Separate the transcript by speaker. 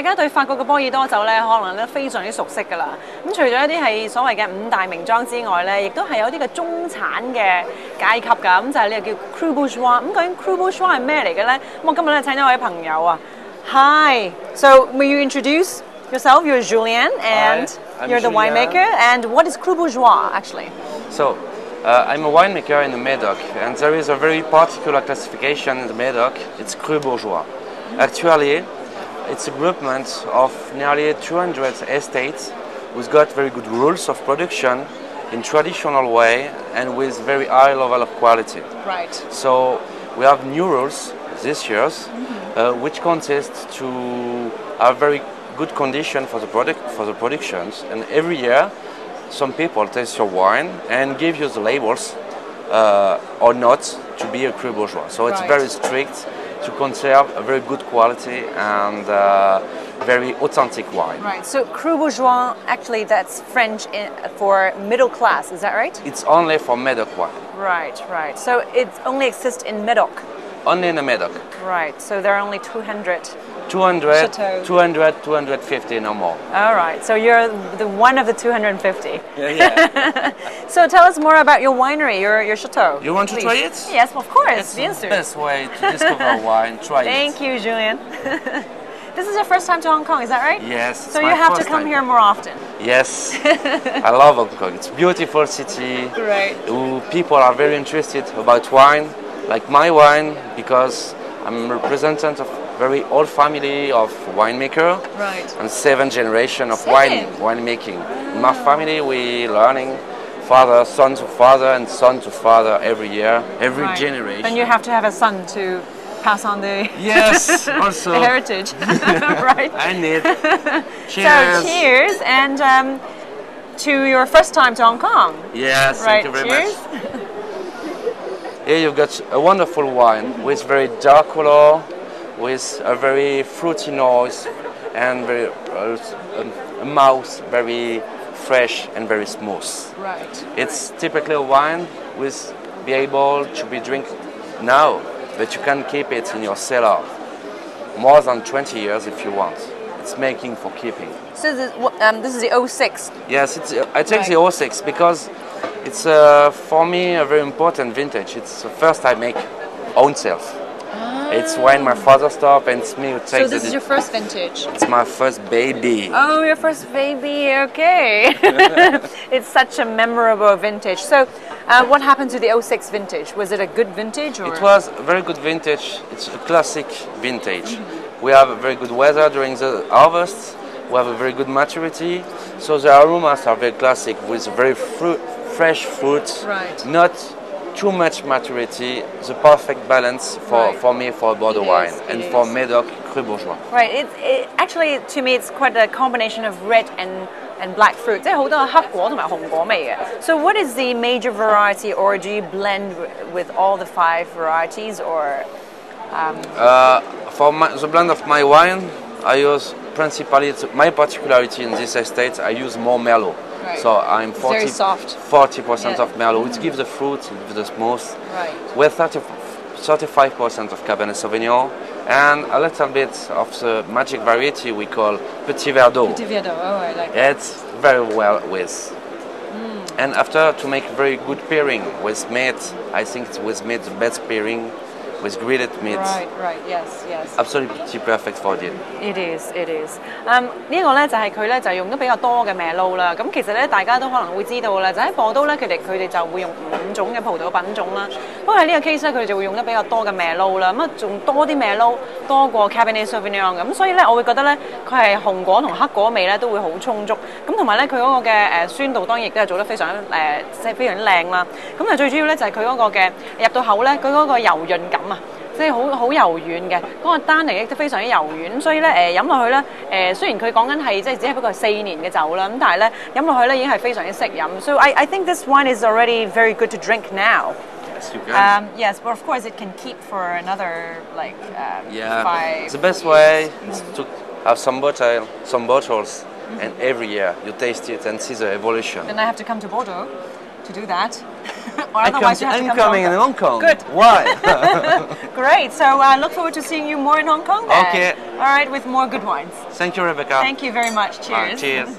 Speaker 1: 大家對法國嘅波爾多酒咧，可能都非常之熟悉㗎啦。咁除咗一啲係所謂嘅五大名莊之外咧，亦都係有啲嘅中產嘅階級㗎。咁就係呢個叫 Cru Bourgeois。咁究竟 Cru Bourgeois 係咩嚟嘅咧？咁我今日咧請咗位朋友啊。Hi. So will you introduce yourself? You're Julien, and you're the winemaker. And what is Cru Bourgeois actually?
Speaker 2: So. I'm a winemaker in the Medoc, and there is a very particular classification in the Medoc. It's Cru Bourgeois. Actually, it's a groupment of nearly 200 estates who's got very good rules of production in traditional way and with very high level of quality.
Speaker 1: Right.
Speaker 2: So we have new rules this year, which consist to have very good condition for the productions, and every year some people taste your wine and give you the labels or not to be a Cru Bourgeois. So it's very strict to conserve a very good quality and very authentic wine.
Speaker 1: Right. So Cru Bourgeois, actually that's French for middle class, is that right?
Speaker 2: It's only for Medoc wine.
Speaker 1: Right, right. So it only exists in Medoc?
Speaker 2: Only in the Medoc.
Speaker 1: Right. So there are only 200?
Speaker 2: 200, 250, no more.
Speaker 1: All right, so you're the one of the 250.
Speaker 2: Yeah.
Speaker 1: So tell us more about your winery, your chateau.
Speaker 2: You want to try it?
Speaker 1: Yes, of course.
Speaker 2: It's the best way to discover wine. Try
Speaker 1: Thank you, Julien. This is your first time to Hong Kong, is that right?
Speaker 2: Yes.
Speaker 1: So you have to come here more often.
Speaker 2: Yes. I love Hong Kong. It's a beautiful city.
Speaker 1: Great.
Speaker 2: People are very interested about wine, like my wine, because I'm a representative of very old family of winemaker,
Speaker 1: right,
Speaker 2: and 7th generation of winemaking. In my family, we learning son to father and son to father every year, every generation.
Speaker 1: Then you have to have a son to pass on the
Speaker 2: also
Speaker 1: the heritage, right?
Speaker 2: I need. Cheers.
Speaker 1: So cheers, and to your first time to Hong Kong.
Speaker 2: Yes,
Speaker 1: right.
Speaker 2: Thank you very
Speaker 1: cheers.
Speaker 2: much. Here you've got a wonderful wine with very dark color, with a very fruity nose, and very a mouth very fresh and very smooth.
Speaker 1: Right.
Speaker 2: It's typically a wine with be able to be drink now, but you can keep it in your cellar more than 20 years if you want. It's making for keeping.
Speaker 1: So this is the 06.
Speaker 2: Yes, I take the 06 because it's for me a very important vintage. It's the first I make own self. It's when my father stopped and it's me who takes it.
Speaker 1: So this is your first vintage?
Speaker 2: It's my first baby.
Speaker 1: Oh, your first baby, okay. It's such a memorable vintage. So what happened to the 06 vintage? Was it a good vintage? Or?
Speaker 2: It was a very good vintage. It's a classic vintage. We have a very good weather during the harvest. We have a very good maturity. So the aromas are very classic with very fresh fruit.
Speaker 1: Right.
Speaker 2: Not too much maturity, the perfect balance for me for Bordeaux wine and for Medoc Cru Bourgeois.
Speaker 1: Right, actually to me it's quite a combination of red and black fruit. 即係好多黑果同埋紅果味嘅. So what is the major variety, or do you blend with all the 5 varieties, or?
Speaker 2: For the blend of my wine, I use principally my particularity in this estate. I use more Merlot.
Speaker 1: Right.
Speaker 2: So I'm 40% of Merlot, which gives the fruit, gives the smooth.
Speaker 1: Right.
Speaker 2: With 35% of Cabernet Sauvignon and a little bit of the magic variety we call Petit Verdot.
Speaker 1: Petit Verdot, oh, I like that.
Speaker 2: It's very well with. And after, to make very good pairing with meat, I think it's with meat the best pairing. With grilled meat.
Speaker 1: Right, yes.
Speaker 2: Absolutely perfect for it.
Speaker 1: It is. 呢個咧就係佢咧就用得比較多嘅 Merlot 啦。咁其實咧大家都可能會知道啦，就喺波都咧佢哋就會用5種嘅葡萄品種啦。不過喺呢個 case 咧佢哋就會用得比較多嘅 Merlot 啦。咁啊仲多啲 Merlot 多過 Cabernet Sauvignon 咁，所以咧我會覺得咧佢係紅果同黑果味咧都會好充足。咁同埋咧佢嗰個嘅酸度當然亦都係做得非常非常靚啦。咁啊最主要咧就係佢嗰個嘅入到口咧佢嗰個柔潤感。即係好柔軟嘅，嗰個單寧亦都非常之柔軟，所以咧飲落去咧雖然佢講緊係即係只係不過係4年嘅酒啦，咁但係咧飲落去咧已經係非常之適飲。So I think this wine is already very good to drink now.
Speaker 2: Yes, you can.
Speaker 1: Yes, but of course it can keep for another 5.
Speaker 2: The best way is to have some bottles, and every year you taste it and see the evolution.
Speaker 1: Then I have to come to Bordeaux to do that. Or otherwise you have to come
Speaker 2: coming
Speaker 1: to
Speaker 2: in Hong Kong.
Speaker 1: Good.
Speaker 2: Why?
Speaker 1: Great. So look forward to seeing you more in Hong Kong then.
Speaker 2: Okay.
Speaker 1: All right, with more good wines.
Speaker 2: Thank you, Rebecca.
Speaker 1: Thank you very much. Cheers.
Speaker 2: Cheers.